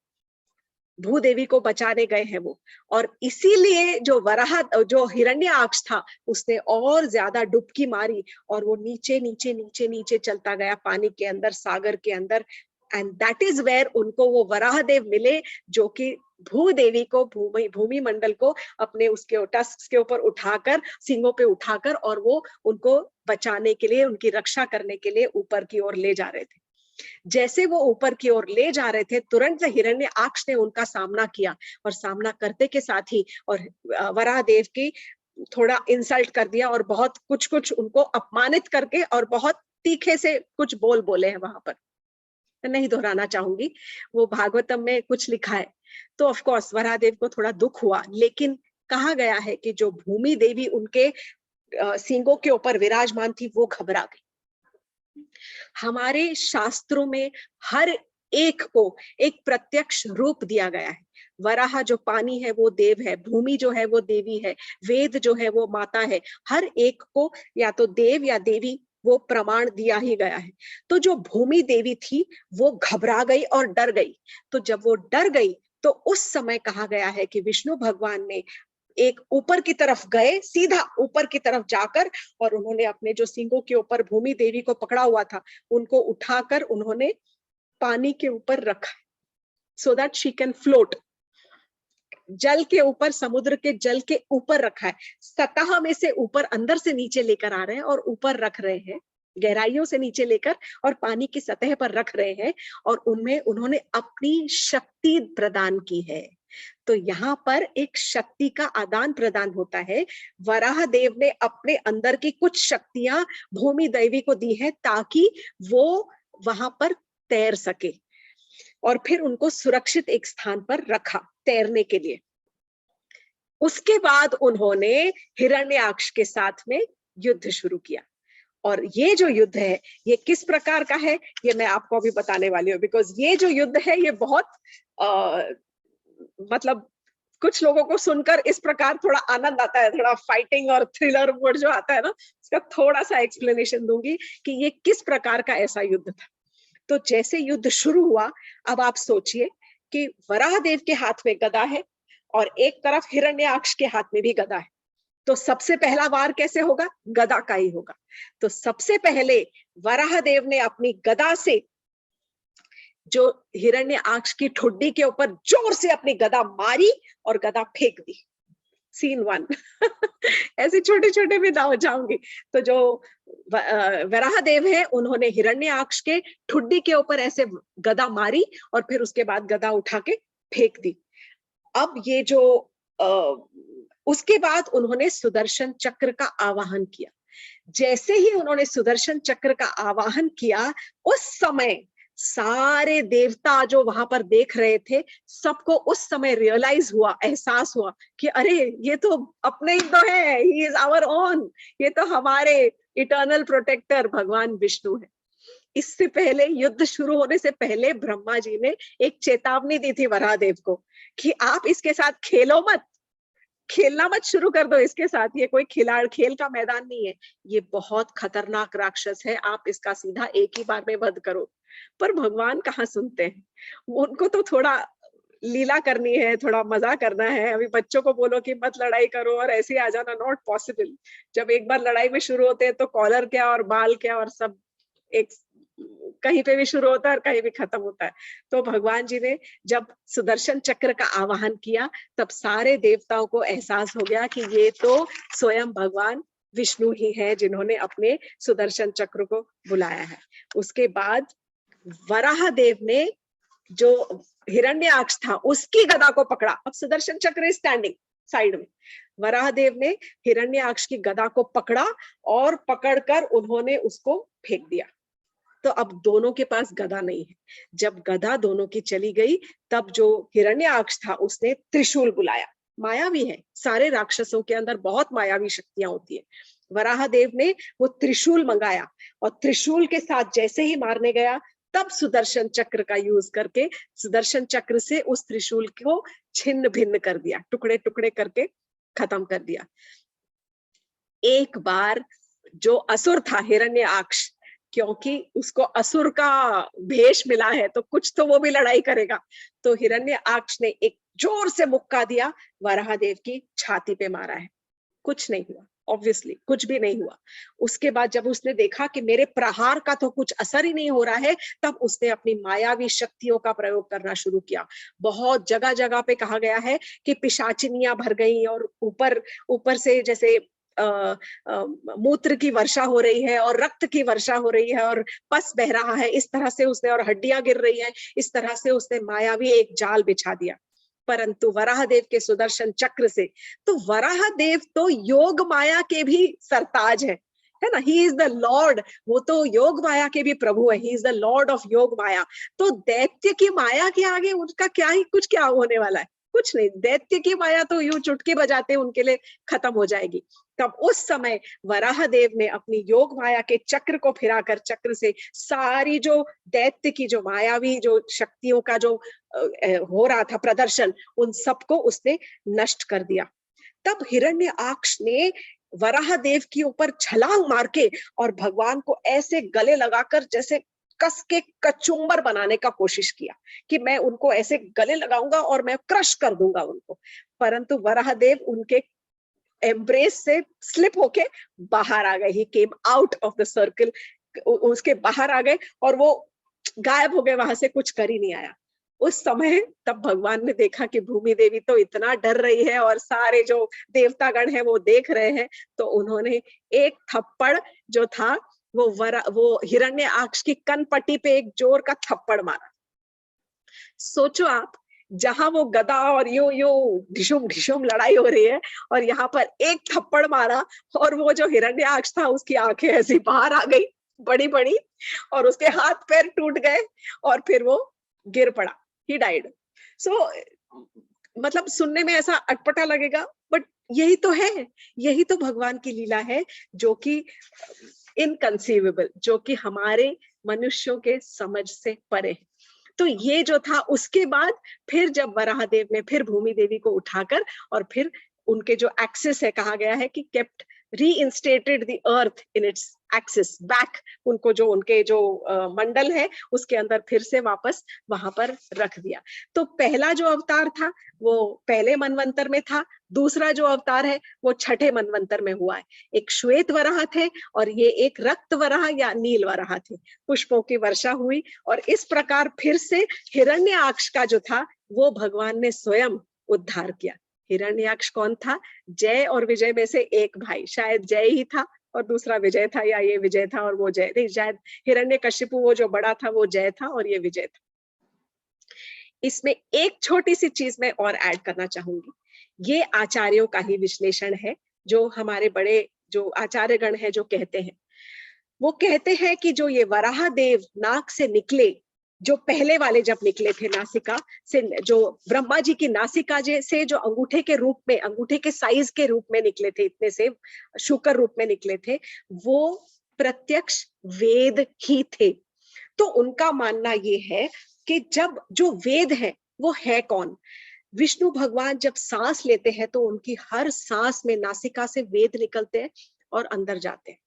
भूदेवी को बचाने गए हैं वो, और इसीलिए जो हिरण्याक्ष था उसने और ज्यादा डुबकी मारी और वो नीचे नीचे नीचे नीचे चलता गया पानी के अंदर, सागर के अंदर। एंड दैट इज वेयर उनको वो वराह देव मिले, जो कि भूदेवी को, भूमि मंडल को अपने उसके टस्क के ऊपर उठाकर, सींगों पे उठाकर, और वो उनको बचाने के लिए, उनकी रक्षा करने के लिए ऊपर की ओर ले जा रहे थे। जैसे वो ऊपर की ओर ले जा रहे थे, तुरंत से हिरण्याक्ष ने उनका सामना किया और सामना करते के साथ ही और वराह देव की थोड़ा इंसल्ट कर दिया और बहुत कुछ कुछ उनको अपमानित करके और बहुत तीखे से कुछ बोल बोले हैं वहां पर। नहीं दोहराना चाहूंगी, वो भागवतम में कुछ लिखा है। तो ऑफ कोर्स वराह देव को थोड़ा दुख हुआ, लेकिन कहा गया है कि जो भूमि देवी उनके सींगों के ऊपर विराजमान थी वो घबरा गई। हमारे शास्त्रों में हर एक को एक प्रत्यक्ष रूप दिया गया है। वराह जो पानी है वो देव है, भूमि जो है वो देवी है, वेद जो है वो माता है। हर एक को या तो देव या देवी वो प्रमाण दिया ही गया है। तो जो भूमि देवी थी वो घबरा गई और डर गई। तो जब वो डर गई तो उस समय कहा गया है कि विष्णु भगवान ने एक ऊपर की तरफ गए, सीधा ऊपर की तरफ जाकर, और उन्होंने अपने जो सींगों के ऊपर भूमि देवी को पकड़ा हुआ था उनको उठाकर उन्होंने पानी के ऊपर रखा, so that she can float. जल के ऊपर, समुद्र के जल के ऊपर रखा है, सतह में से ऊपर, अंदर से नीचे लेकर आ रहे हैं और ऊपर रख रहे हैं, गहराइयों से नीचे लेकर और पानी की सतह पर रख रहे हैं, और उनमें उन्होंने अपनी शक्ति प्रदान की है। तो यहाँ पर एक शक्ति का आदान प्रदान होता है। वराह देव ने अपने अंदर की कुछ शक्तियां भूमि देवी को दी है ताकि वो वहां पर तैर सके, और फिर उनको सुरक्षित एक स्थान पर रखा तैरने के लिए। उसके बाद उन्होंने हिरण्याक्ष के साथ में युद्ध शुरू किया। और ये जो युद्ध है ये किस प्रकार का है ये मैं आपको अभी बताने वाली हूँ, बिकॉज ये जो युद्ध है ये बहुत मतलब कुछ लोगों को सुनकर इस प्रकार थोड़ा आनंद आता है, थोड़ा फाइटिंग और थ्रिलर वर्ड जो आता है ना, इसका थोड़ा सा एक्सप्लेनेशन दूंगी कि ये किस प्रकार का ऐसा युद्ध था। तो जैसे युद्ध शुरू हुआ, अब आप सोचिए कि वराह देव के हाथ में गदा है और एक तरफ हिरण्याक्ष के हाथ में भी गदा है। तो सबसे पहला वार कैसे होगा? गदा का ही होगा। तो सबसे पहले वराह देव ने अपनी गदा से जो हिरण्याक्ष की ठुड्डी के ऊपर जोर से अपनी गदा मारी और गदा फेंक दी। सीन 1 ऐसे छोटे छोटे भी जाऊंगी। तो जो वराह देव है उन्होंने हिरण्याक्ष के ठुड्डी के ऊपर ऐसे गदा मारी और फिर उसके बाद गदा उठा के फेंक दी। अब ये जो उसके बाद उन्होंने सुदर्शन चक्र का आवाहन किया। जैसे ही उन्होंने सुदर्शन चक्र का आवाहन किया, उस समय सारे देवता जो वहां पर देख रहे थे, सबको उस समय रियलाइज हुआ, एहसास हुआ कि अरे ये तो अपने ही तो है, ही इज आवर ओन, ये तो हमारे इटर्नल प्रोटेक्टर भगवान विष्णु है। इससे पहले, युद्ध शुरू होने से पहले ब्रह्मा जी ने एक चेतावनी दी थी वराहदेव को कि आप इसके साथ खेलो मत, खेलना मत शुरू कर दो इसके साथ, ये कोई खेल का मैदान नहीं है, ये बहुत खतरनाक राक्षस है, आप इसका सीधा एक ही बार में वध करो। पर भगवान कहाँ सुनते हैं, उनको तो थोड़ा लीला करनी है, थोड़ा मजा करना है। अभी बच्चों को बोलो कि मत लड़ाई करो और ऐसे आ जाना, नॉट पॉसिबल। जब एक बार लड़ाई में शुरू होते हैं तो कॉलर क्या और बाल क्या और सब एक कहीं पे भी शुरू होता है और कहीं भी खत्म होता है। तो भगवान जी ने जब सुदर्शन चक्र का आवाहन किया, तब सारे देवताओं को एहसास हो गया कि ये तो स्वयं भगवान विष्णु ही है जिन्होंने अपने सुदर्शन चक्र को बुलाया है। उसके बाद वराह देव ने जो हिरण्याक्ष था उसकी गदा को पकड़ा। अब सुदर्शन चक्र स्टैंडिंग साइड में, वराह देव ने हिरण्याक्ष की गदा को पकड़ा और पकड़कर उन्होंने उसको फेंक दिया। तो अब दोनों के पास गदा नहीं है। जब गदा दोनों की चली गई, तब जो हिरण्याक्ष था उसने त्रिशूल बुलाया। मायावी है, सारे राक्षसों के अंदर बहुत मायावी शक्तियां होती है। वराहदेव ने वो त्रिशूल मंगाया और त्रिशूल के साथ जैसे ही मारने गया, तब सुदर्शन चक्र का यूज करके सुदर्शन चक्र से उस त्रिशूल को छिन्न भिन्न कर दिया, टुकड़े टुकड़े करके खत्म कर दिया। एक बार जो असुर था हिरण्याक्ष, क्योंकि उसको असुर का भेष मिला है तो कुछ तो वो भी लड़ाई करेगा, तो हिरण्याक्ष ने एक जोर से मुक्का दिया, वराहदेव की छाती पे मारा है। कुछ नहीं हुआ, ऑब्वियसली कुछ भी नहीं हुआ। उसके बाद जब उसने देखा कि मेरे प्रहार का तो कुछ असर ही नहीं हो रहा है, तब उसने अपनी मायावी शक्तियों का प्रयोग करना शुरू किया। बहुत जगह जगह पे कहा गया है कि पिशाचिनियां भर गई और ऊपर ऊपर से जैसे मूत्र की वर्षा हो रही है और रक्त की वर्षा हो रही है और पस बह रहा है, इस तरह से उसने, और हड्डियां गिर रही है, इस तरह से उसने मायावी एक जाल बिछा दिया। परंतु वराहदेव के सुदर्शन चक्र से, तो वराहदेव तो योग माया के भी सरताज है ना, ही इज द लॉर्ड, वो तो योग माया के भी प्रभु है, he is the Lord of योग माया। तो दैत्य की माया के आगे उनका क्या ही कुछ क्या होने वाला है, कुछ नहीं। दैत्य की माया तो यूं चुटकी बजाते उनके लिए खत्म हो जाएगी। तब उस समय वराहदेव ने अपनी योग माया के चक्र को फिराकर, चक्र से सारी जो दैत्य की जो मायावी जो शक्तियों का जो हो रहा था प्रदर्शन, उन सबको उसने नष्ट कर दिया। तब हिरण्याक्ष ने वराहदेव के ऊपर छलांग मार के और भगवान को ऐसे गले लगाकर जैसे कस के कचुम्बर बनाने का कोशिश किया कि मैं उनको ऐसे गले लगाऊंगा और मैं क्रश कर दूंगा उनको। परंतु वराहदेव उनके एम्ब्रेस से स्लिप होके बाहर आ गए, he came out of the circle, उसके बाहर आ गए और वो गायब हो गए, वहां से कुछ कर ही नहीं आया। उस समय तब भगवान ने देखा कि भूमि देवी तो इतना डर रही है और सारे जो देवतागण हैं वो देख रहे हैं, तो उन्होंने एक थप्पड़ जो था वो हिरण्याक्ष की कनपट्टी पे एक जोर का थप्पड़ मारा। सोचो आप, जहां वो गदा और यूं यूं ढिशुम ढिशुम लड़ाई हो रही है और यहाँ पर एक थप्पड़ मारा और वो जो हिरण्याक्ष था उसकी आंखें ऐसी बाहर आ गई बड़ी बड़ी और उसके हाथ पैर टूट गए और फिर वो गिर पड़ा, ही डाइड। सो मतलब सुनने में ऐसा अटपटा लगेगा, बट यही तो है, यही तो भगवान की लीला है, जो कि इनकंसीवेबल, जो कि हमारे मनुष्यों के समझ से परे है। तो ये जो था, उसके बाद फिर जब वराहदेव ने फिर भूमि देवी को उठाकर और फिर उनके जो एक्सिस है, कहा गया है कि kept reinstated the earth in its axis back, उनको जो उनके जो मंडल है उसके अंदर फिर से वापस वहां पर रख दिया। तो पहला जो अवतार था वो पहले मनवंतर में था, दूसरा जो अवतार है वो छठे मनवंतर में हुआ है। एक श्वेत वराह थे और ये एक रक्त वराह या नील वराह थे। पुष्पों की वर्षा हुई और इस प्रकार फिर से हिरण्याक्ष का जो था वो भगवान ने स्वयं उद्धार किया। हिरण्याक्ष कौन था? जय और विजय में से एक भाई, शायद जय ही था और दूसरा विजय था, या ये विजय था और वो जय नहीं, शायद हिरण्यकशिपु वो जो बड़ा था वो जय था और ये विजय था। इसमें एक छोटी सी चीज मैं और ऐड करना चाहूंगी। ये आचार्यों का ही विश्लेषण है, जो हमारे बड़े जो आचार्यगण है जो कहते हैं। वो कहते हैं कि जो ये वराह देव नाक से निकले, जो पहले वाले जब निकले थे नासिका से, जो ब्रह्मा जी की नासिका से जो अंगूठे के रूप में, अंगूठे के साइज के रूप में निकले थे, इतने से शुकर रूप में निकले थे, वो प्रत्यक्ष वेद ही थे। तो उनका मानना ये है कि जब जो वेद है वो है कौन? विष्णु भगवान जब सांस लेते हैं तो उनकी हर सांस में नासिका से वेद निकलते हैं और अंदर जाते हैं।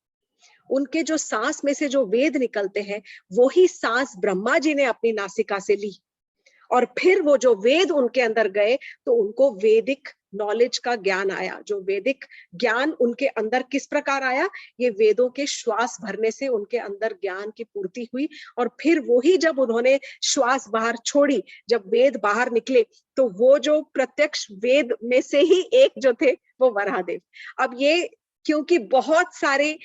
उनके जो सांस में से जो वेद निकलते हैं, वो ही सांस ब्रह्मा जी ने अपनी नासिका से ली, और फिर वो जो वेद उनके अंदर गए तो उनको वैदिक नॉलेज का ज्ञान आया। जो वैदिक ज्ञान उनके अंदर किस प्रकार आया? ये वेदों के श्वास भरने से उनके अंदर ज्ञान की पूर्ति हुई, और फिर वो ही जब उन्होंने श्वास बाहर छोड़ी, जब वेद बाहर निकले, तो वो जो प्रत्यक्ष वेद में से ही एक जो थे वो वराहदेव। अब ये क्योंकि बहुत सारे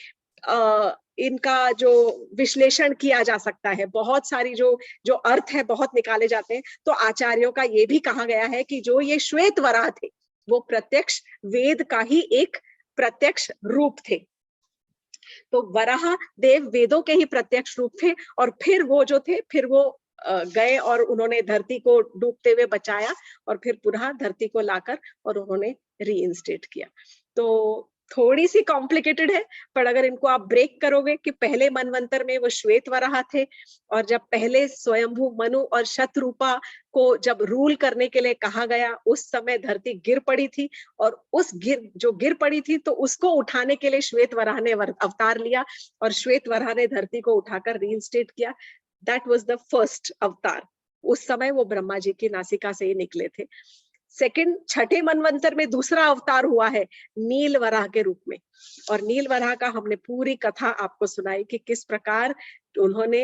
इनका जो विश्लेषण किया जा सकता है, बहुत सारी जो जो अर्थ है बहुत निकाले जाते हैं, तो आचार्यों का ये भी कहा गया है कि जो ये श्वेत वराह थे वो प्रत्यक्ष वेद का ही एक प्रत्यक्ष रूप थे। तो वराह देव वेदों के ही प्रत्यक्ष रूप थे, और फिर वो जो थे फिर वो गए और उन्होंने धरती को डूबते हुए बचाया, और फिर पुनः धरती को लाकर और उन्होंने रीइंस्टेट किया। तो थोड़ी सी कॉम्प्लिकेटेड है, पर अगर इनको आप ब्रेक करोगे कि पहले मनवंतर में वो श्वेत वराह थे, और जब पहले स्वयंभू मनु और शतरूपा को जब रूल करने के लिए कहा गया, उस समय धरती गिर पड़ी थी, और उस जो गिर पड़ी थी तो उसको उठाने के लिए श्वेत वराह ने अवतार लिया, और श्वेत वराह ने धरती को उठाकर रीइंस्टेट किया। दैट वाज द फर्स्ट अवतार। उस समय वो ब्रह्मा जी की नासिका से ही निकले थे। सेकंड, छठे मनवंतर में दूसरा अवतार हुआ है नील वराह के रूप में, और नील वराह का हमने पूरी कथा आपको सुनाई कि किस प्रकार उन्होंने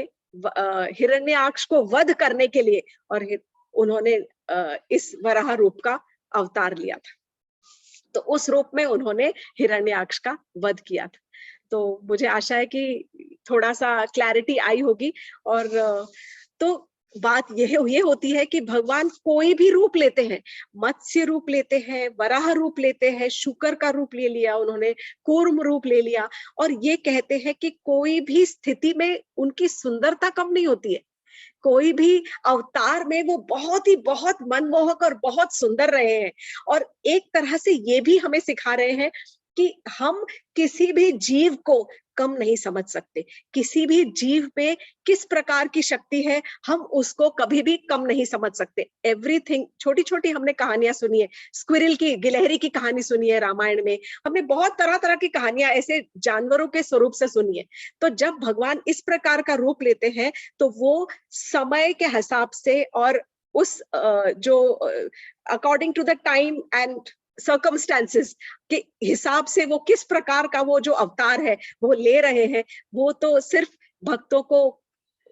हिरण्याक्ष को वध करने के लिए और उन्होंने इस वराह रूप का अवतार लिया था। तो उस रूप में उन्होंने हिरण्याक्ष का वध किया था। तो मुझे आशा है कि थोड़ा सा क्लैरिटी आई होगी। और तो बात ये होती है कि भगवान कोई भी रूप लेते हैं, मत्स्य रूप लेते हैं, वराह रूप लेते हैं, शुकर का रूप ले लिया उन्होंने, कूर्म रूप ले लिया, और ये कहते हैं कि कोई भी स्थिति में उनकी सुंदरता कम नहीं होती है। कोई भी अवतार में वो बहुत मनमोहक और बहुत सुंदर रहे हैं। और एक तरह से ये भी हमें सिखा रहे हैं कि हम किसी भी जीव को कम नहीं समझ सकते। किसी भी जीव पे किस प्रकार की शक्ति है, हम उसको कभी भी कम नहीं समझ सकते। एवरीथिंग, छोटी छोटी हमने कहानियां सुनी है, स्क्विरल की, गिलहरी की कहानी सुनी है रामायण में, हमने बहुत तरह तरह की कहानियां ऐसे जानवरों के स्वरूप से सुनी है। तो जब भगवान इस प्रकार का रूप लेते हैं तो वो समय के हिसाब से और उस जो according to the time and circumstances के हिसाब से वो किस प्रकार का वो जो अवतार है वो ले रहे हैं, वो तो सिर्फ भक्तों को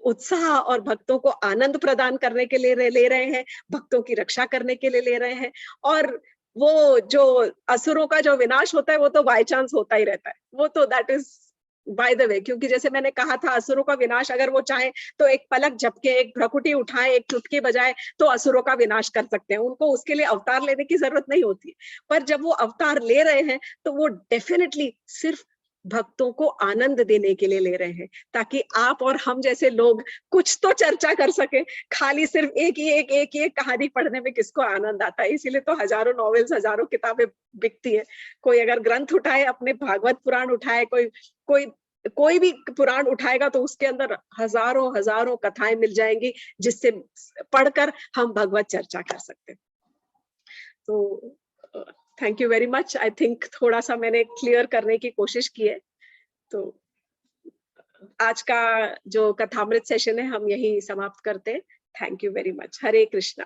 उत्साह और भक्तों को आनंद प्रदान करने के लिए ले रहे हैं, भक्तों की रक्षा करने के लिए ले रहे हैं। और वो जो असुरों का जो विनाश होता है वो तो बाय चांस होता ही रहता है, वो तो that is by the way. क्योंकि जैसे मैंने कहा था, असुरों का विनाश अगर वो चाहे तो एक पलक झपके, एक भ्रकुटी उठाए, एक चुटकी बजाए तो असुरों का विनाश कर सकते हैं। उनको उसके लिए अवतार लेने की जरूरत नहीं होती है। पर जब वो अवतार ले रहे हैं तो वो डेफिनेटली सिर्फ भक्तों को आनंद देने के लिए ले रहे हैं, ताकि आप और हम जैसे लोग कुछ तो चर्चा कर सके। खाली सिर्फ एक ही एक कहानी पढ़ने में किसको आनंद आता है? इसीलिए तो हजारों नॉवेल्स, हजारों किताबें बिकती है। कोई अगर ग्रंथ उठाए, अपने भागवत पुराण उठाए, कोई भी पुराण उठाएगा तो उसके अंदर हजारों हजारों कथाएं मिल जाएंगी, जिससे पढ़कर हम भगवत चर्चा कर सकते हैं। तो thank you very much. I think थोड़ा सा मैंने क्लियर करने की कोशिश की है। तो आज का जो कथामृत सेशन है हम यही समाप्त करते हैं। Thank you very much. Hare Krishna.